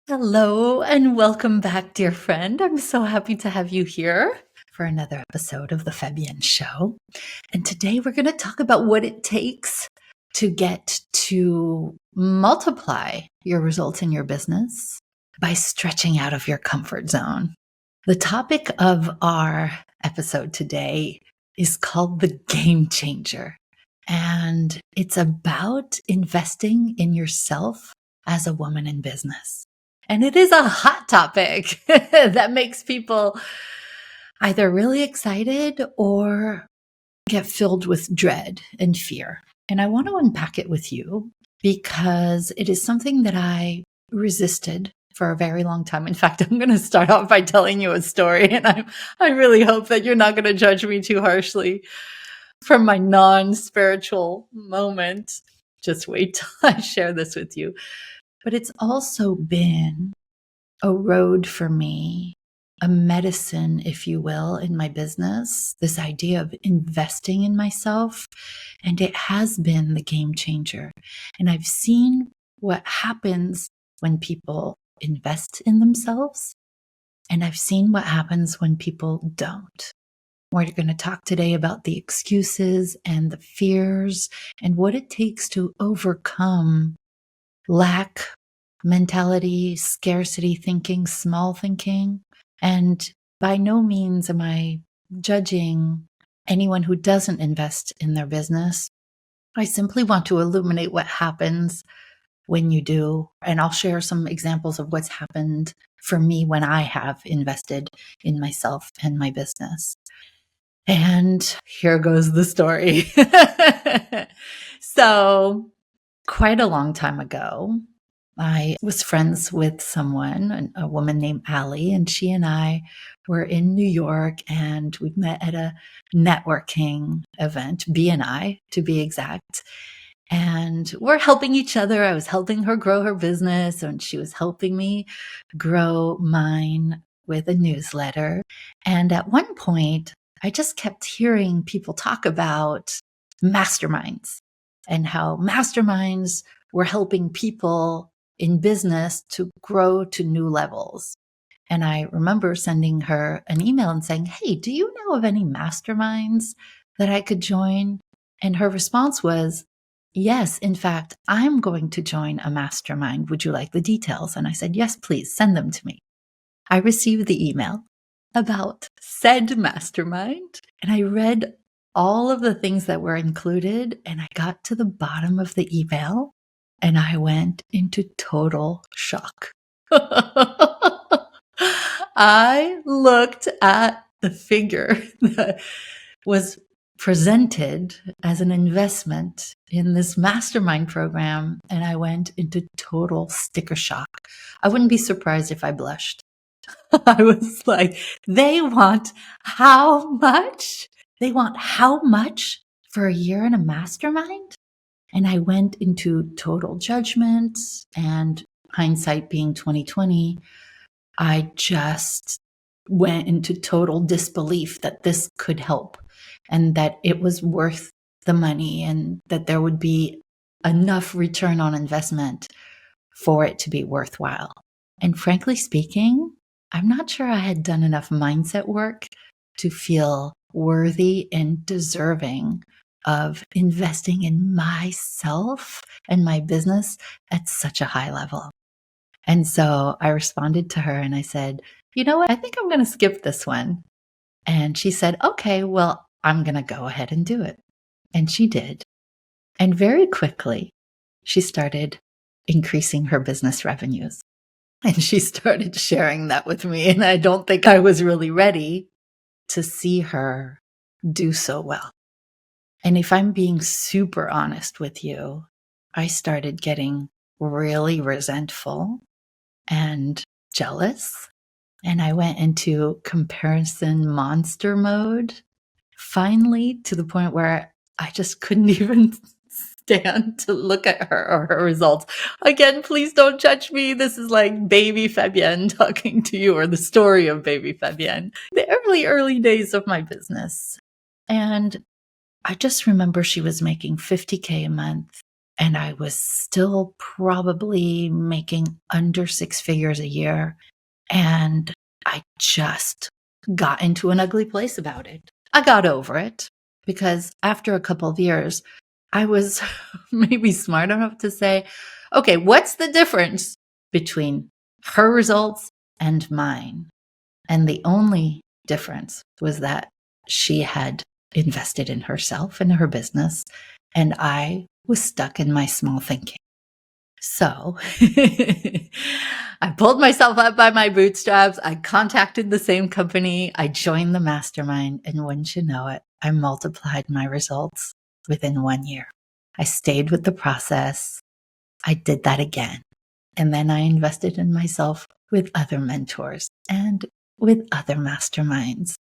Hello and welcome back, dear friend. I'm so happy to have you here for another episode of the Fabienne Show. And today we're going to talk about what it takes to get to multiply your results in your business by stretching out of your comfort zone. The topic of our episode today is called the game changer. And it's about investing in yourself as a woman in business. And it is a hot topic that makes people either really excited or get filled with dread and fear. And I want to unpack it with you because it is something that I resisted for a very long time. In fact, I'm going to start off by telling you a story, and I really hope that you're not going to judge me too harshly from my non-spiritual moment. Just wait till I share this with you. But it's also been a road for me, a medicine, if you will, in my business, this idea of investing in myself. And it has been the game changer. And I've seen what happens when people invest in themselves. And I've seen what happens when people don't. We're going to talk today about the excuses and the fears and what it takes to overcome lack mentality, scarcity thinking, small thinking. And by no means am I judging anyone who doesn't invest in their business. I simply want to illuminate what happens when you do. And I'll share some examples of what's happened for me when I have invested in myself and my business. And here goes the story. So, quite a long time ago, I was friends with someone, a woman named Allie, and she and I were in New York, and we met at a networking event, BNI to be exact. And we're helping each other. I was helping her grow her business, and she was helping me grow mine with a newsletter. And at one point, I just kept hearing people talk about masterminds and how masterminds were helping people in business to grow to new levels. And I remember sending her an email and saying, hey, do you know of any masterminds that I could join? And her response was, yes, in fact, I'm going to join a mastermind. Would you like the details? And I said, yes, please send them to me. I received the email about said mastermind, and I read all of the things that were included, and I got to the bottom of the email, and I went into total shock. I looked at the figure that was presented as an investment in this mastermind program, and I went into total sticker shock. I wouldn't be surprised if I blushed. I was like, they want how much? They want how much for a year in a mastermind? And I went into total judgment, and hindsight being 2020, I just went into total disbelief that this could help and that it was worth the money and that there would be enough return on investment for it to be worthwhile. And frankly speaking, I'm not sure I had done enough mindset work to feel worthy and deserving of investing in myself and my business at such a high level. And so I responded to her and I said, you know what? I think I'm going to skip this one. And she said, okay, well, I'm going to go ahead and do it. And she did. And very quickly, she started increasing her business revenues. And she started sharing that with me. And I don't think I was really ready to see her do so well. And if I'm being super honest with you, I started getting really resentful and jealous. And I went into comparison monster mode, finally to the point where I just couldn't even stand to look at her or her results. Again, please don't judge me. This is like baby Fabienne talking to you, or the story of baby Fabienne. The early days of my business. And I just remember she was making $50K a month, and I was still probably making under 6 figures a year. And I just got into an ugly place about it. I got over it because after a couple of years, I was maybe smart enough to say, okay, what's the difference between her results and mine? And the only difference was that she had invested in herself and her business, and I was stuck in my small thinking. So I pulled myself up by my bootstraps. I contacted the same company. I joined the mastermind. And wouldn't you know it, I multiplied my results within 1 year. I stayed with the process. I did that again. And then I invested in myself with other mentors and with other masterminds.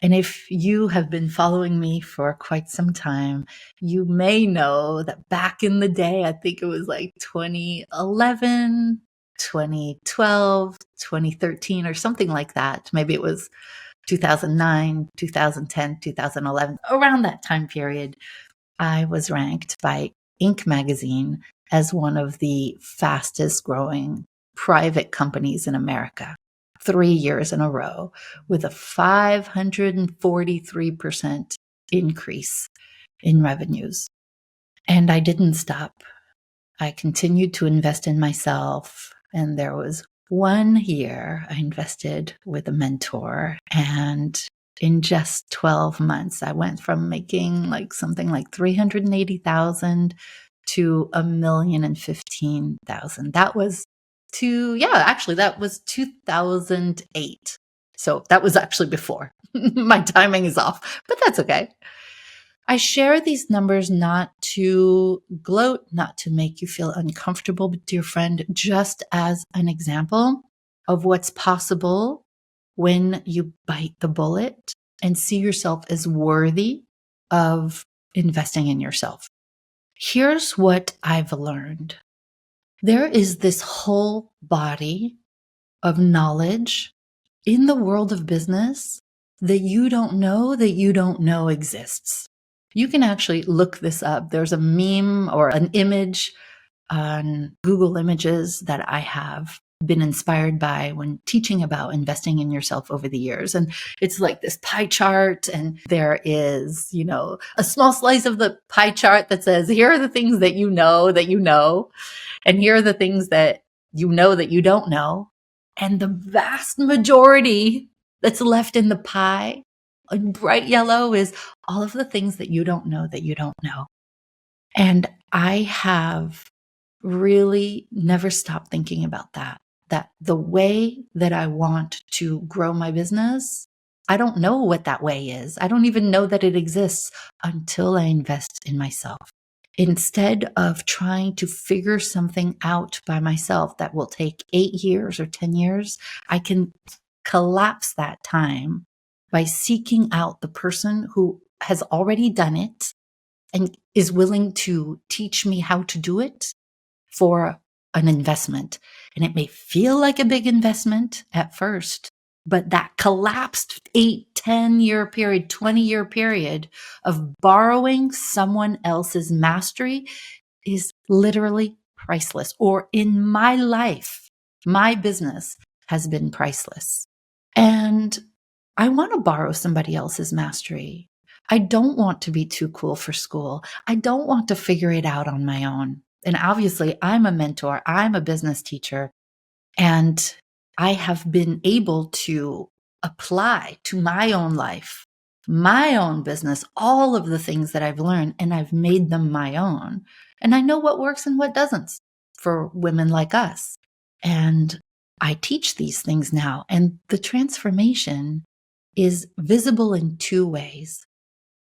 And if you have been following me for quite some time, you may know that back in the day, I think it was like 2011, 2012, 2013, or something like that. Maybe it was 2009, 2010, 2011, around that time period. I was ranked by Inc. magazine as one of the fastest growing private companies in America, 3 years in a row, with a 543% increase in revenues. And I didn't stop. I continued to invest in myself. And there was 1 year I invested with a mentor, and in just 12 months, I went from making like something like 380,000 to 1,015,000. That was that was 2008. So that was actually before. My timing is off, but that's okay. I share these numbers not to gloat, not to make you feel uncomfortable, but dear friend, just as an example of what's possible when you bite the bullet and see yourself as worthy of investing in yourself. Here's what I've learned. There is this whole body of knowledge in the world of business that you don't know exists. You can actually look this up. There's a meme or an image on Google Images that I have been inspired by when teaching about investing in yourself over the years. And it's like this pie chart, and there is, a small slice of the pie chart that says, here are the things that you know, and here are the things that you don't know. And the vast majority that's left in the pie in bright yellow is all of the things that you don't know. And I have really never stopped thinking about that the way that I want to grow my business, I don't know what that way is. I don't even know that it exists until I invest in myself. Instead of trying to figure something out by myself that will take 8 years or 10 years, I can collapse that time by seeking out the person who has already done it and is willing to teach me how to do it for an investment. And it may feel like a big investment at first, but that collapsed 8, 10-year period, 20-year period of borrowing someone else's mastery is literally priceless. Or in my life, my business has been priceless. And I want to borrow somebody else's mastery. I don't want to be too cool for school. I don't want to figure it out on my own. And obviously, I'm a mentor, I'm a business teacher, and I have been able to apply to my own life, my own business, all of the things that I've learned, and I've made them my own. And I know what works and what doesn't for women like us. And I teach these things now, and the transformation is visible in 2 ways.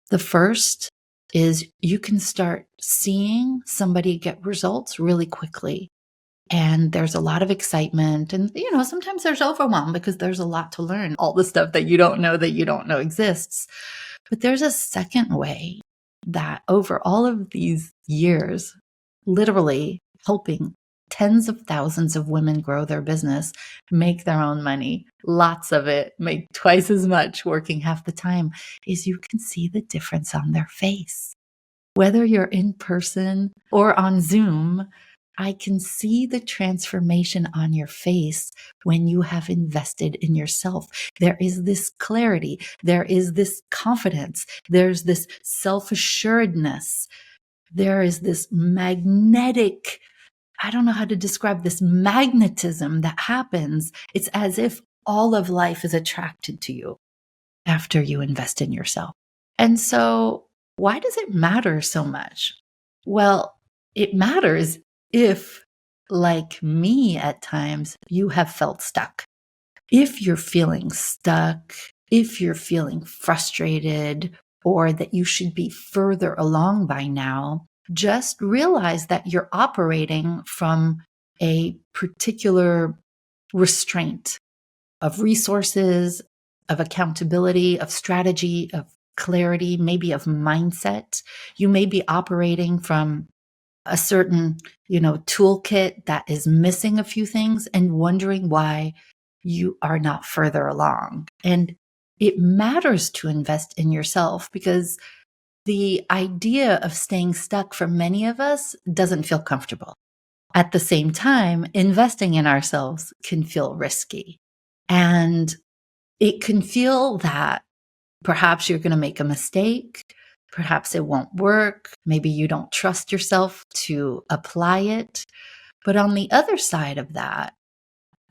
The first is you can start seeing somebody get results really quickly. And there's a lot of excitement. And, sometimes there's overwhelm because there's a lot to learn, all the stuff that you don't know exists. But there's a second way that over all of these years, literally helping tens of thousands of women grow their business, make their own money, lots of it, make twice as much working half the time, is you can see the difference on their face. Whether you're in person or on Zoom, I can see the transformation on your face when you have invested in yourself. There is this clarity. There is this confidence. There's this self-assuredness. There is this magnetic, I don't know how to describe this magnetism that happens. It's as if all of life is attracted to you after you invest in yourself. And so, why does it matter so much? Well, it matters if, like me at times, you have felt stuck. If you're feeling stuck, if you're feeling frustrated, or that you should be further along by now, just realize that you're operating from a particular restraint of resources, of accountability, of strategy, of clarity, maybe of mindset. You may be operating from a certain, toolkit that is missing a few things and wondering why you are not further along. And it matters to invest in yourself because the idea of staying stuck for many of us doesn't feel comfortable. At the same time, investing in ourselves can feel risky. And it can feel that perhaps you're going to make a mistake. Perhaps it won't work. Maybe you don't trust yourself to apply it. But on the other side of that,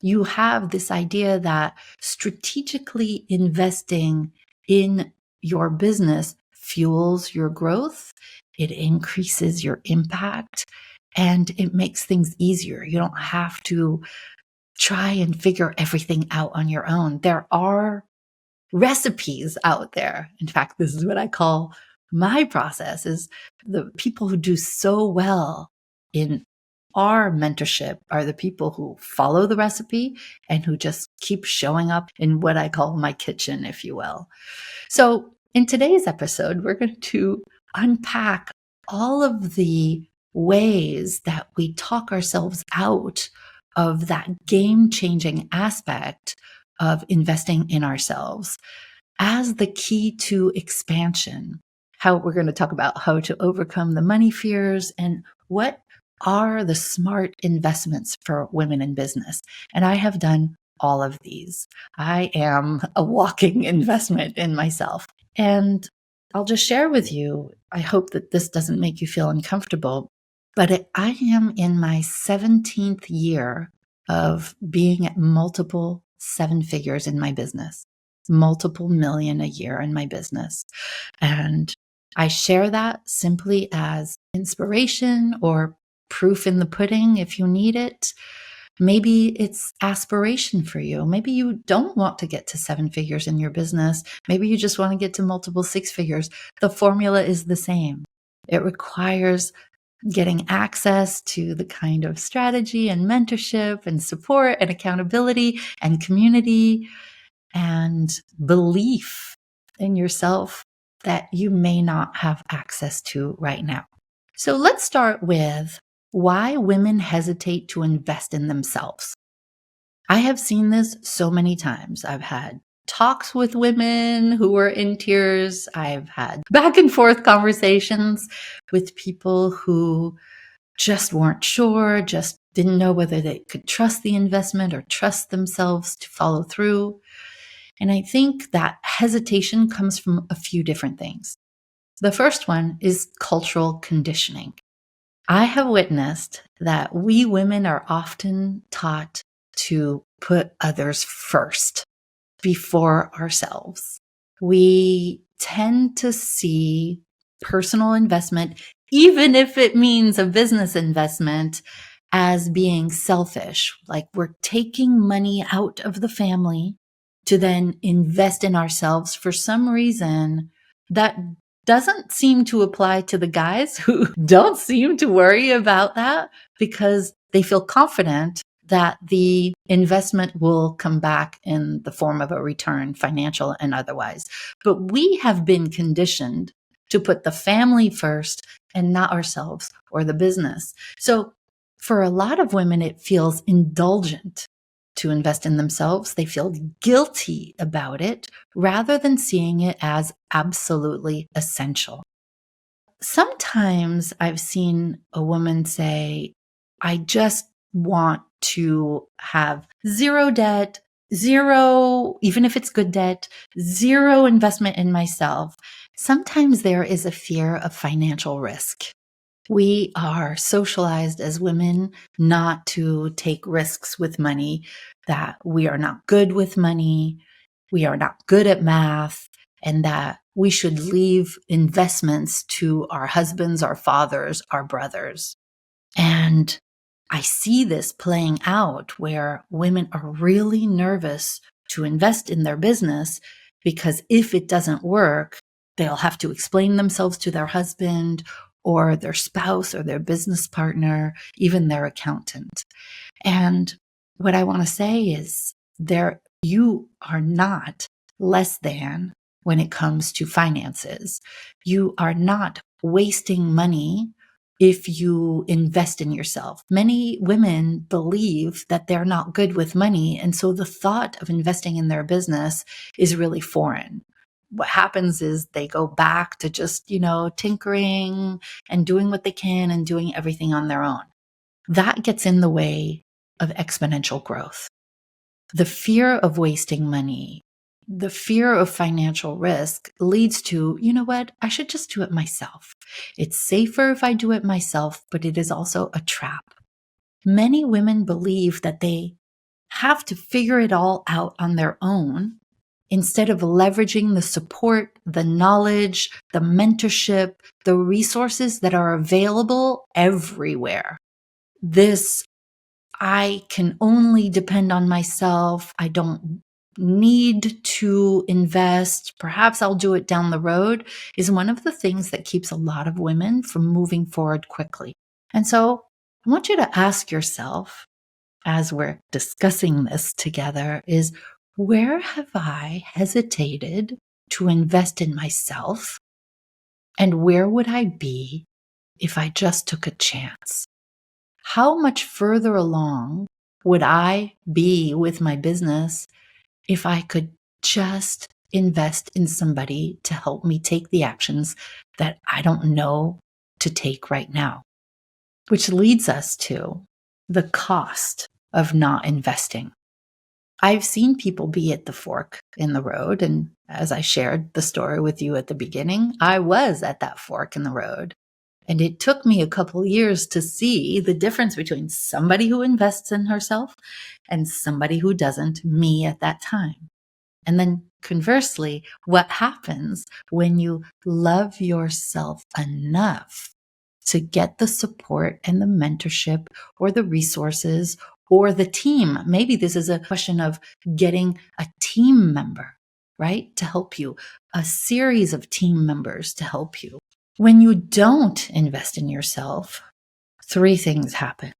you have this idea that strategically investing in your business fuels your growth, it increases your impact, and it makes things easier. You don't have to try and figure everything out on your own. There are recipes out there. In fact, this is what I call my process is the people who do so well in our mentorship are the people who follow the recipe and who just keep showing up in what I call my kitchen, if you will. So in today's episode, we're going to unpack all of the ways that we talk ourselves out of that game-changing aspect of investing in ourselves as the key to expansion. How we're going to talk about how to overcome the money fears and what are the smart investments for women in business. And I have done all of these. I am a walking investment in myself. And I'll just share with you, I hope that this doesn't make you feel uncomfortable, but I am in my 17th year of being at multiple seven figures in my business, multiple million a year in my business. And I share that simply as inspiration or proof in the pudding if you need it. Maybe it's aspiration for you. Maybe you don't want to get to seven figures in your business. Maybe you just want to get to multiple six figures. The formula is the same. It requires getting access to the kind of strategy and mentorship and support and accountability and community and belief in yourself that you may not have access to right now. So let's start with why women hesitate to invest in themselves. I have seen this so many times. I've had talks with women who were in tears. I've had back and forth conversations with people who just weren't sure, just didn't know whether they could trust the investment or trust themselves to follow through. And I think that hesitation comes from a few different things. The first one is cultural conditioning. I have witnessed that we women are often taught to put others first before ourselves. We tend to see personal investment, even if it means a business investment, as being selfish. Like we're taking money out of the family to then invest in ourselves for some reason that doesn't seem to apply to the guys who don't seem to worry about that because they feel confident that the investment will come back in the form of a return, financial and otherwise. But we have been conditioned to put the family first and not ourselves or the business. So for a lot of women, it feels indulgent to invest in themselves. They feel guilty about it rather than seeing it as absolutely essential. sometimes I've seen a woman say, I just want to have zero debt, zero, even if it's good debt, zero investment in myself. Sometimes there is a fear of financial risk. We are socialized as women not to take risks with money, that we are not good with money, we are not good at math, and that we should leave investments to our husbands, our fathers, our brothers. And I see this playing out where women are really nervous to invest in their business because if it doesn't work, they'll have to explain themselves to their husband or their spouse or their business partner, even their accountant. And what I want to say is you are not less than when it comes to finances. You are not wasting money if you invest in yourself. Many women believe that they're not good with money. And so the thought of investing in their business is really foreign. What happens is they go back to just, tinkering and doing what they can and doing everything on their own. That gets in the way of exponential growth. The fear of wasting money, the fear of financial risk leads to, you know what? I should just do it myself. It's safer if I do it myself, but it is also a trap. Many women believe that they have to figure it all out on their own instead of leveraging the support, the knowledge, the mentorship, the resources that are available everywhere. This I can only depend on myself. I don't need to invest. Perhaps I'll do it down the road is one of the things that keeps a lot of women from moving forward quickly. And so I want you to ask yourself, as we're discussing this together, is where have I hesitated to invest in myself? And where would I be if I just took a chance? How much further along would I be with my business if I could just invest in somebody to help me take the actions that I don't know to take right now? Which leads us to the cost of not investing. I've seen people be at the fork in the road. And as I shared the story with you at the beginning, I was at that fork in the road. And it took me a couple years to see the difference between somebody who invests in herself and somebody who doesn't, me at that time. And then conversely, what happens when you love yourself enough to get the support and the mentorship or the resources or the team? Maybe this is a question of getting a team member, right, to help you, a series of team members to help you. When you don't invest in yourself, three things happen.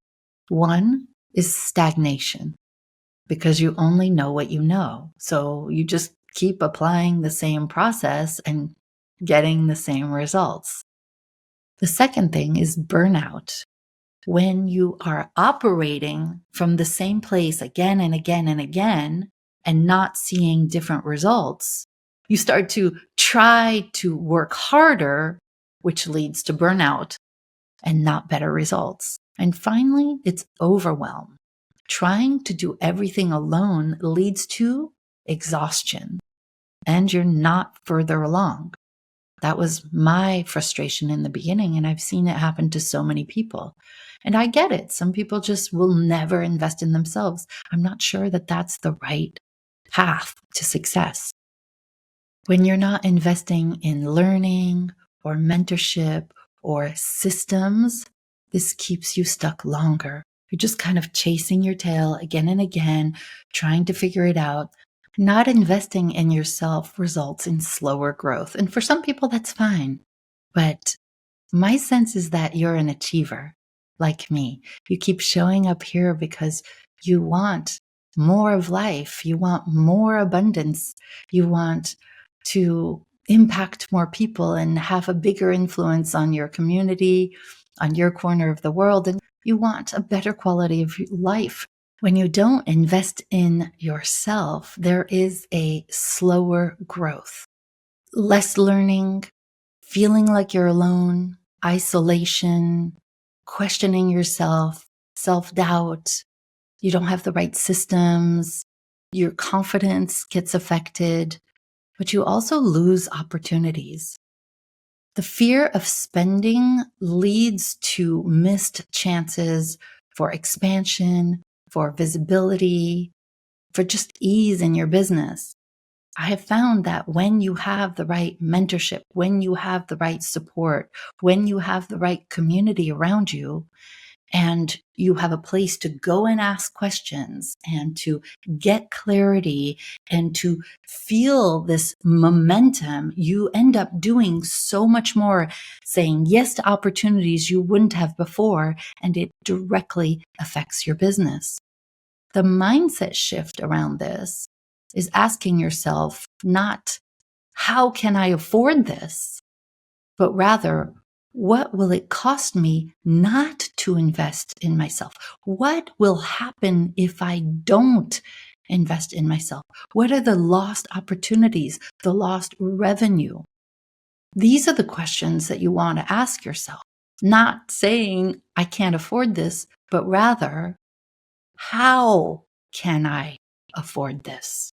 One is stagnation, because you only know what you know. So you just keep applying the same process and getting the same results. The second thing is burnout. When you are operating from the same place again and again and again and not seeing different results, you start to try to work harder, which leads to burnout and not better results. And finally, it's overwhelm. Trying to do everything alone leads to exhaustion, and you're not further along. That was my frustration in the beginning, and I've seen it happen to so many people. And I get it. Some people just will never invest in themselves. I'm not sure that that's the right path to success. When you're not investing in learning or mentorship or systems, this keeps you stuck longer. You're just kind of chasing your tail again and again, trying to figure it out. Not investing in yourself results in slower growth. And for some people, that's fine. But my sense is that you're an achiever like me. You keep showing up here because you want more of life. You want more abundance. You want to impact more people and have a bigger influence on your community, on your corner of the world. And you want a better quality of life. When you don't invest in yourself, there is a slower growth, less learning, feeling like you're alone, isolation, questioning yourself, self-doubt. You don't have the right systems. Your confidence gets affected, but you also lose opportunities. The fear of spending leads to missed chances for expansion, for visibility, for just ease in your business. I have found that when you have the right mentorship, when you have the right support, when you have the right community around you, and you have a place to go and ask questions and to get clarity and to feel this momentum, you end up doing so much more, saying yes to opportunities you wouldn't have before, and it directly affects your business. The mindset shift around this is asking yourself not, how can I afford this? But rather, what will it cost me not to invest in myself? What will happen if I don't invest in myself? What are the lost opportunities, the lost revenue? These are the questions that you want to ask yourself, not saying, I can't afford this, but rather, how can I afford this?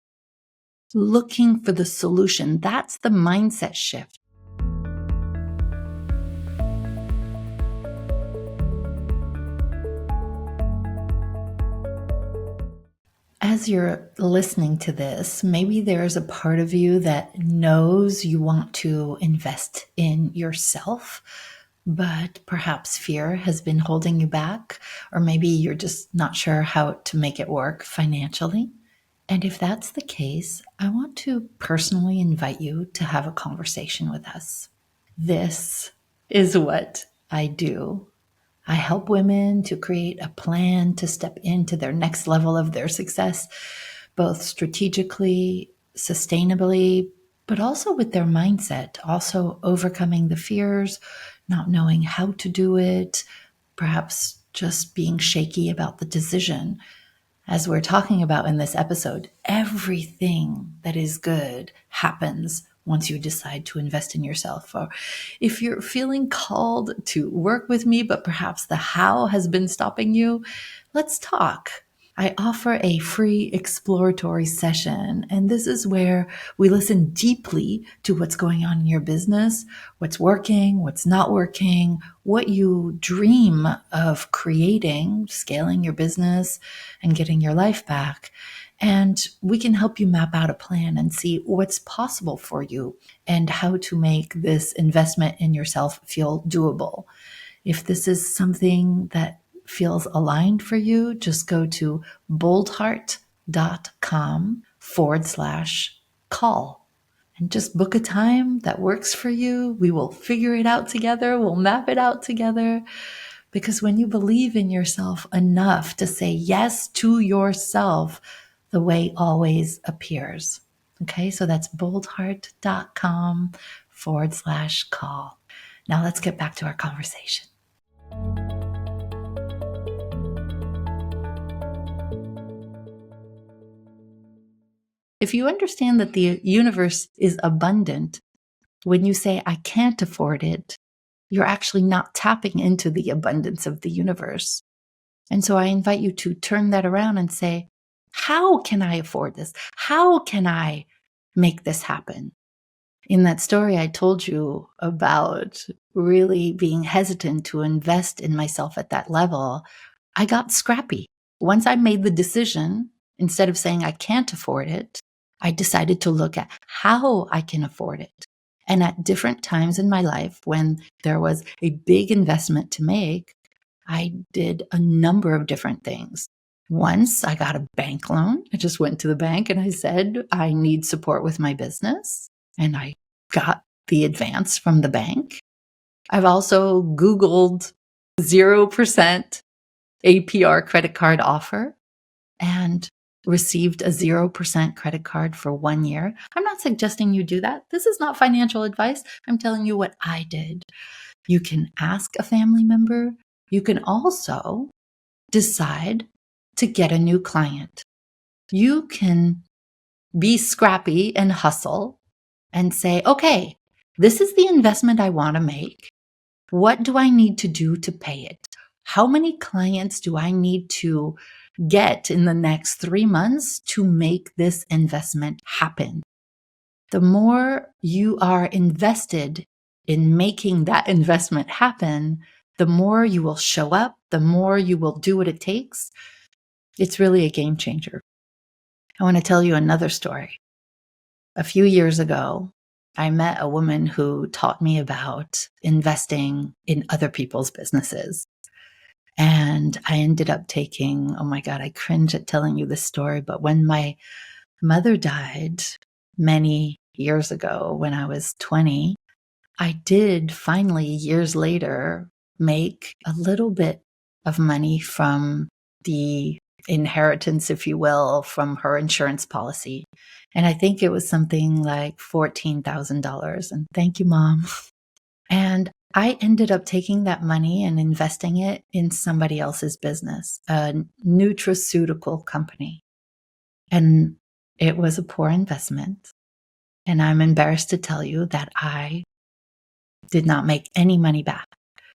Looking for the solution. That's the mindset shift. As you're listening to this, maybe there's a part of you that knows you want to invest in yourself, but perhaps fear has been holding you back, or maybe you're just not sure how to make it work financially. And if that's the case, I want to personally invite you to have a conversation with us. This is what I do. I help women to create a plan to step into their next level of their success, both strategically, sustainably, but also with their mindset, also overcoming the fears, not knowing how to do it, perhaps just being shaky about the decision. As we're talking about in this episode, everything that is good happens once you decide to invest in yourself. Or if you're feeling called to work with me, but perhaps the how has been stopping you, let's talk. I offer a free exploratory session, and this is where we listen deeply to what's going on in your business, what's working, what's not working, what you dream of creating, scaling your business and getting your life back. And we can help you map out a plan and see what's possible for you and how to make this investment in yourself feel doable. If this is something that feels aligned for you, just go to boldheart.com/call and just book a time that works for you. We will figure it out together. We'll map it out together. Because when you believe in yourself enough to say yes to yourself, the way always appears. Okay, so that's boldheart.com/call. Now let's get back to our conversation. If you understand that the universe is abundant, when you say, I can't afford it, you're actually not tapping into the abundance of the universe. And so I invite you to turn that around and say, how can I afford this? How can I make this happen? In that story I told you about really being hesitant to invest in myself at that level, I got scrappy. Once I made the decision, instead of saying I can't afford it, I decided to look at how I can afford it. And at different times in my life, when there was a big investment to make, I did a number of different things. Once I got a bank loan. I just went to the bank and I said, I need support with my business. And I got the advance from the bank. I've also Googled 0% APR credit card offer and received a 0% credit card for 1 year. I'm not suggesting you do that. This is not financial advice. I'm telling you what I did. You can ask a family member. You can also decide to get a new client. You can be scrappy and hustle and say, okay, this is the investment I want to make. What do I need to do to pay it? How many clients do I need to get in the next 3 months to make this investment happen? The more you are invested in making that investment happen, the more you will show up, the more you will do what it takes. It's really a game changer. I want to tell you another story. A few years ago, I met a woman who taught me about investing in other people's businesses. And I ended up taking, oh my God, I cringe at telling you this story, but when my mother died many years ago, when I was 20, I did finally, years later, make a little bit of money from the inheritance, if you will, from her insurance policy. And I think it was something like $14,000. And thank you, Mom. And I ended up taking that money and investing it in somebody else's business, a nutraceutical company. And it was a poor investment. And I'm embarrassed to tell you that I did not make any money back.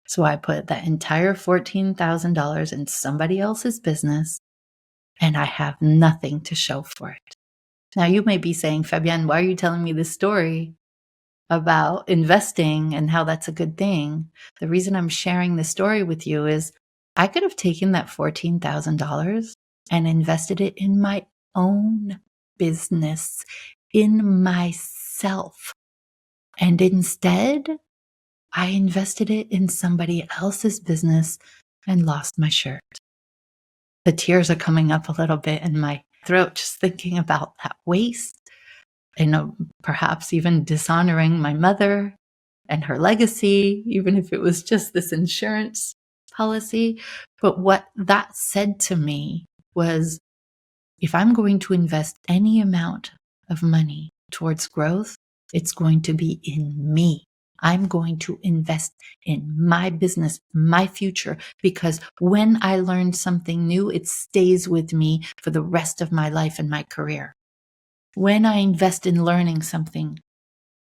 So I put that entire $14,000 in somebody else's business, and I have nothing to show for it. Now you may be saying, Fabienne, why are you telling me this story about investing and how that's a good thing? The reason I'm sharing this story with you is I could have taken that $14,000 and invested it in my own business, in myself. And instead, I invested it in somebody else's business and lost my shirt. The tears are coming up a little bit in my throat just thinking about that waste and perhaps even dishonoring my mother and her legacy, even if it was just this insurance policy. But what that said to me was, if I'm going to invest any amount of money towards growth, it's going to be in me. I'm going to invest in my business, my future, because when I learn something new, it stays with me for the rest of my life and my career. When I invest in learning something,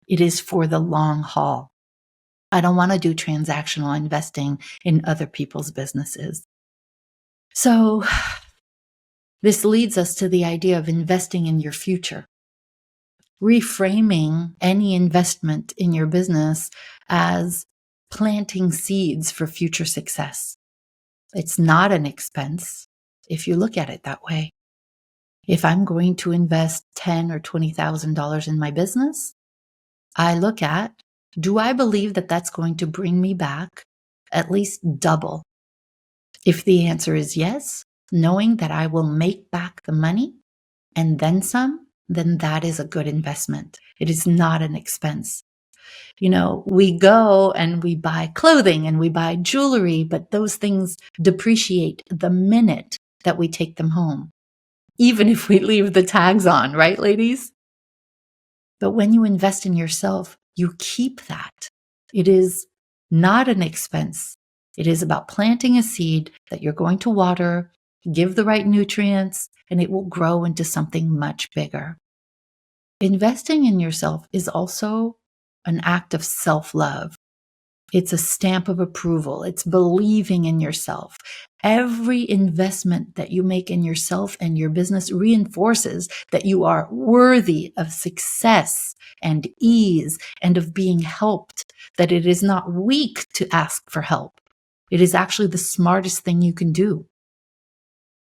it is for the long haul. I don't want to do transactional investing in other people's businesses. So this leads us to the idea of investing in your future. Reframing any investment in your business as planting seeds for future success. It's not an expense if you look at it that way. If I'm going to invest $10,000 or $20,000 in my business, I look at, do I believe that that's going to bring me back at least double? If the answer is yes, knowing that I will make back the money and then some, then that is a good investment. It is not an expense. We go and we buy clothing and we buy jewelry, but those things depreciate the minute that we take them home, even if we leave the tags on, right, ladies? But when you invest in yourself, you keep that. It is not an expense. It is about planting a seed that you're going to water, give the right nutrients, and it will grow into something much bigger. Investing in yourself is also an act of self-love. It's a stamp of approval. It's believing in yourself. Every investment that you make in yourself and your business reinforces that you are worthy of success and ease and of being helped, that it is not weak to ask for help. It is actually the smartest thing you can do.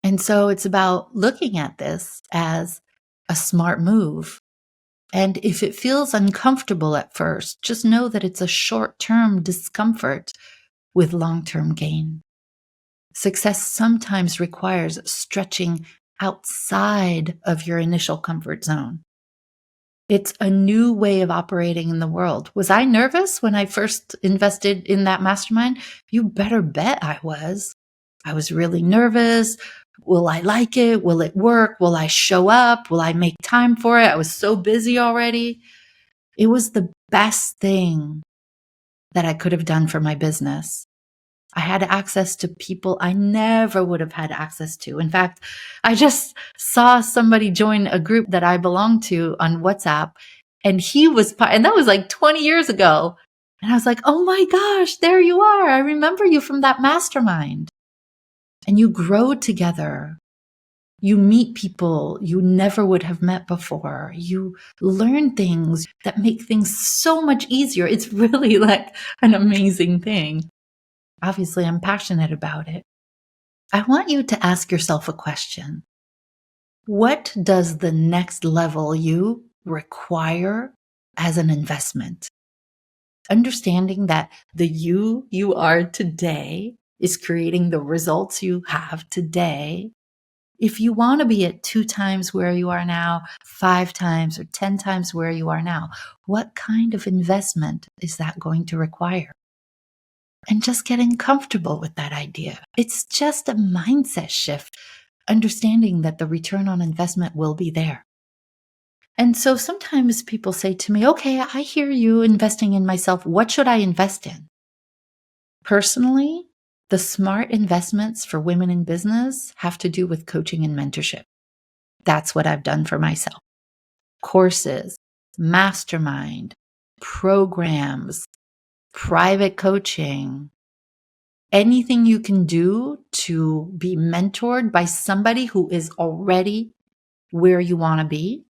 And so it's about looking at this as a smart move. And if it feels uncomfortable at first, just know that it's a short-term discomfort with long-term gain. Success sometimes requires stretching outside of your initial comfort zone. It's a new way of operating in the world. Was I nervous when I first invested in that mastermind? You better bet I was. I was really nervous. Will I like it? Will it work? Will I show up? Will I make time for it? I was so busy already. It was the best thing that I could have done for my business. I had access to people I never would have had access to. In fact, I just saw somebody join a group that I belong to on WhatsApp, and he was, and that was like 20 years ago. And I was like, oh my gosh, there you are. I remember you from that mastermind. And you grow together. You meet people you never would have met before. You learn things that make things so much easier. It's really like an amazing thing. Obviously, I'm passionate about it. I want you to ask yourself a question. What does the next level you require as an investment? Understanding that the you are today is creating the results you have today. If you want to be at 2 times where you are now, 5 times or 10 times where you are now, what kind of investment is that going to require? And just getting comfortable with that idea. It's just a mindset shift, understanding that the return on investment will be there. And so sometimes people say to me, okay, I hear you investing in myself. What should I invest in? Personally, the smart investments for women in business have to do with coaching and mentorship. That's what I've done for myself. Courses, mastermind, programs, private coaching, anything you can do to be mentored by somebody who is already where you want to be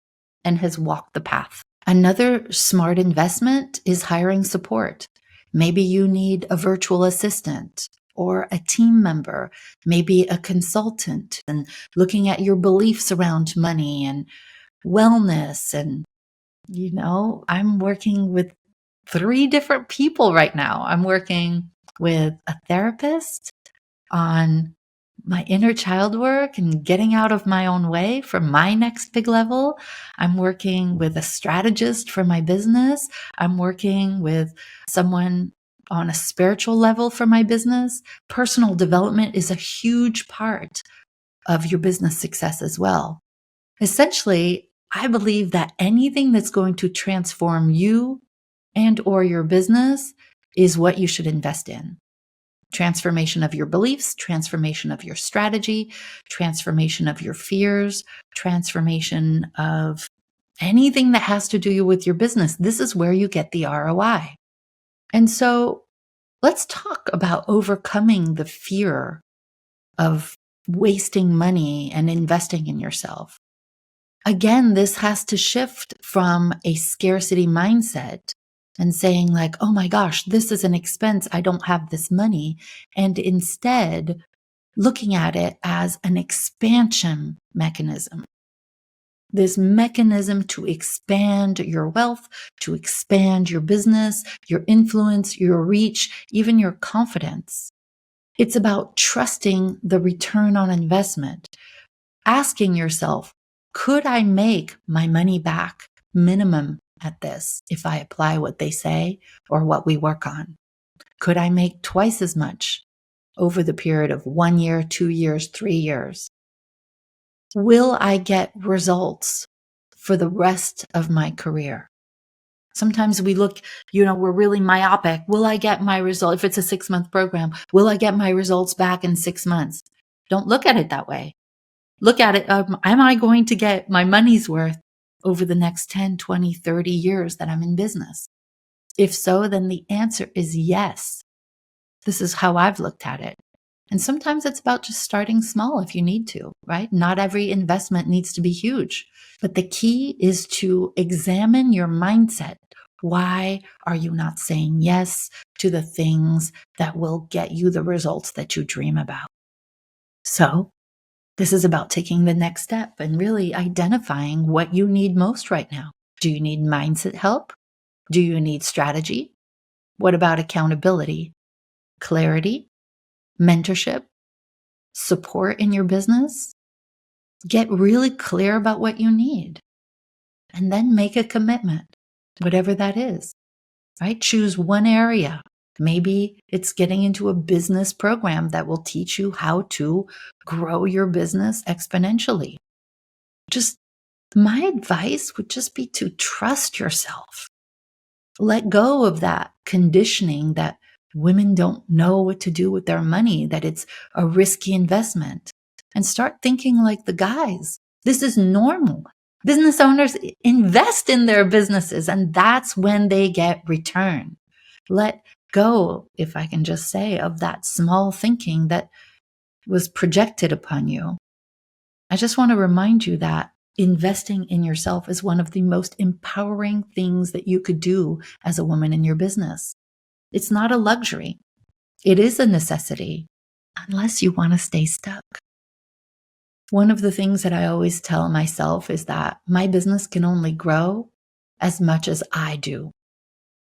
and has walked the path. Another smart investment is hiring support. Maybe you need a virtual assistant or a team member, maybe a consultant, and looking at your beliefs around money and wellness. And, I'm working with 3 different people right now. I'm working with a therapist on my inner child work and getting out of my own way for my next big level. I'm working with a strategist for my business. I'm working with someone on a spiritual level for my business. Personal development is a huge part of your business success as well. Essentially, I believe that anything that's going to transform you and or your business is what you should invest in. Transformation of your beliefs, transformation of your strategy, transformation of your fears, transformation of anything that has to do with your business. This is where you get the ROI. And so let's talk about overcoming the fear of wasting money and investing in yourself. Again, this has to shift from a scarcity mindset and saying like, oh my gosh, this is an expense. I don't have this money. And instead looking at it as an expansion mechanism. This mechanism to expand your wealth, to expand your business, your influence, your reach, even your confidence. It's about trusting the return on investment, asking yourself, could I make my money back minimum at this if I apply what they say or what we work on? Could I make twice as much over the period of 1 year, 2 years, 3 years? Will I get results for the rest of my career? Sometimes we look, we're really myopic. Will I get my result? If it's a 6-month program, will I get my results back in 6 months? Don't look at it that way. Look at it. Am I going to get my money's worth over the next 10, 20, 30 years that I'm in business? If so, then the answer is yes. This is how I've looked at it. And sometimes it's about just starting small if you need to, right? Not every investment needs to be huge. But the key is to examine your mindset. Why are you not saying yes to the things that will get you the results that you dream about? So, this is about taking the next step and really identifying what you need most right now. Do you need mindset help? Do you need strategy? What about accountability, clarity, mentorship, support in your business? Get really clear about what you need and then make a commitment, whatever that is, right? Choose one area. Maybe it's getting into a business program that will teach you how to grow your business exponentially. Just my advice would just be to trust yourself. Let go of that conditioning that women don't know what to do with their money, that it's a risky investment, and start thinking like the guys. This is normal. Business owners invest in their businesses, and that's when they get return. let go, if I can just say, of that small thinking that was projected upon you. I just want to remind you that investing in yourself is one of the most empowering things that you could do as a woman in your business. It's not a luxury. It is a necessity, unless you want to stay stuck. One of the things that I always tell myself is that my business can only grow as much as I do.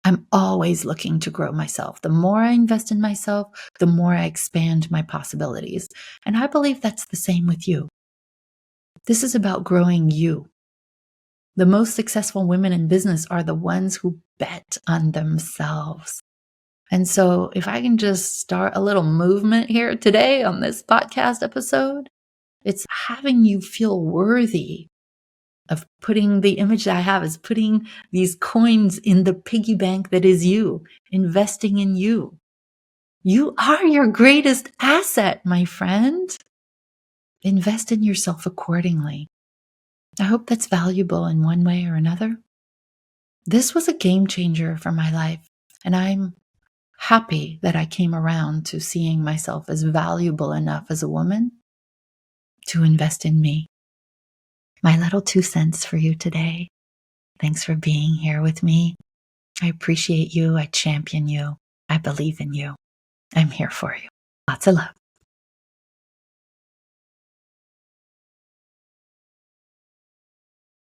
I'm always looking to grow myself. The more I invest in myself, the more I expand my possibilities. And I believe that's the same with you. This is about growing you. The most successful women in business are the ones who bet on themselves. And so if I can just start a little movement here today on this podcast episode, it's having you feel worthy of putting the image that I have is putting these coins in the piggy bank that is you, investing in you. You are your greatest asset, my friend. Invest in yourself accordingly. I hope that's valuable in one way or another. This was a game changer for my life, and I'm happy that I came around to seeing myself as valuable enough as a woman to invest in me. My little 2 cents for you today. Thanks for being here with me. I appreciate you. I champion you. I believe in you. I'm here for you. Lots of love.